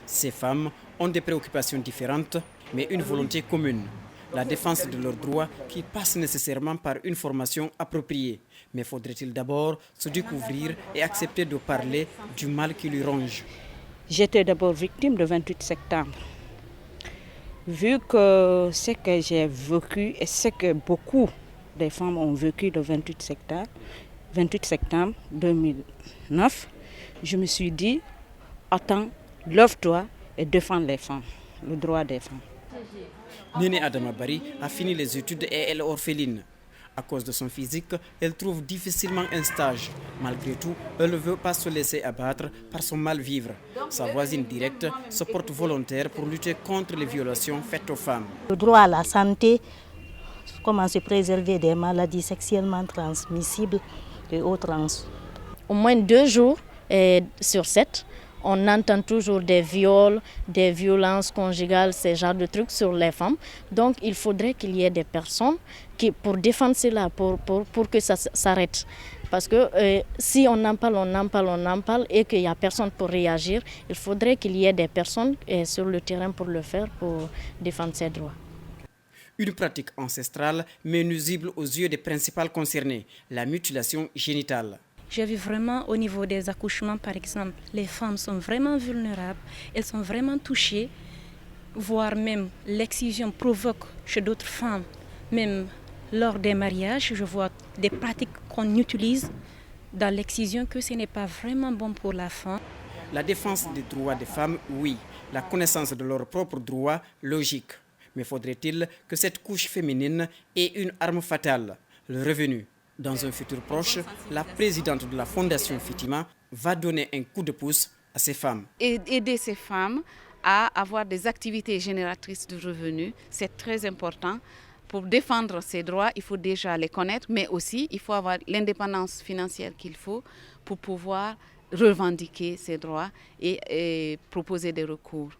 Ces femmes ont des préoccupations différentes, mais une volonté commune. La défense de leurs droits qui passe nécessairement par une formation appropriée. Mais faudrait-il d'abord se découvrir et accepter de parler du mal qui lui ronge? J'étais d'abord victime le 28 septembre. Vu que ce que j'ai vécu et ce que beaucoup de femmes ont vécu le 28 septembre 2009, je me suis dit, attends, lève-toi et défends les femmes, le droit des femmes. Néné Adama Bari a fini les études et elle est orpheline. À cause de son physique, elle trouve difficilement un stage. Malgré tout, elle ne veut pas se laisser abattre par son mal-vivre. Sa voisine directe se porte volontaire pour lutter contre les violations faites aux femmes. Le droit à la santé, comment se préserver des maladies sexuellement transmissibles et autres. Au moins 2 jours sur 7, on entend toujours des viols, des violences conjugales, ce genre de trucs sur les femmes. Donc il faudrait qu'il y ait des personnes qui, pour défendre cela, pour que ça s'arrête. Parce que si on en parle et qu'il n'y a personne pour réagir, il faudrait qu'il y ait des personnes sur le terrain pour le faire, pour défendre ses droits. Une pratique ancestrale mais nuisible aux yeux des principales concernées, la mutilation génitale. J'ai vu vraiment au niveau des accouchements, par exemple, les femmes sont vraiment vulnérables, elles sont vraiment touchées, voire même l'excision provoque chez d'autres femmes, même lors des mariages, je vois des pratiques qu'on utilise dans l'excision que ce n'est pas vraiment bon pour la femme. La défense des droits des femmes, oui. La connaissance de leurs propres droits, logique. Mais faudrait-il que cette couche féminine ait une arme fatale, le revenu? Dans un futur proche, la présidente de la Fondation Fitima va donner un coup de pouce à ces femmes. Aider ces femmes à avoir des activités génératrices de revenus, c'est très important. Pour défendre ces droits, il faut déjà les connaître, mais aussi il faut avoir l'indépendance financière qu'il faut pour pouvoir revendiquer ces droits et proposer des recours.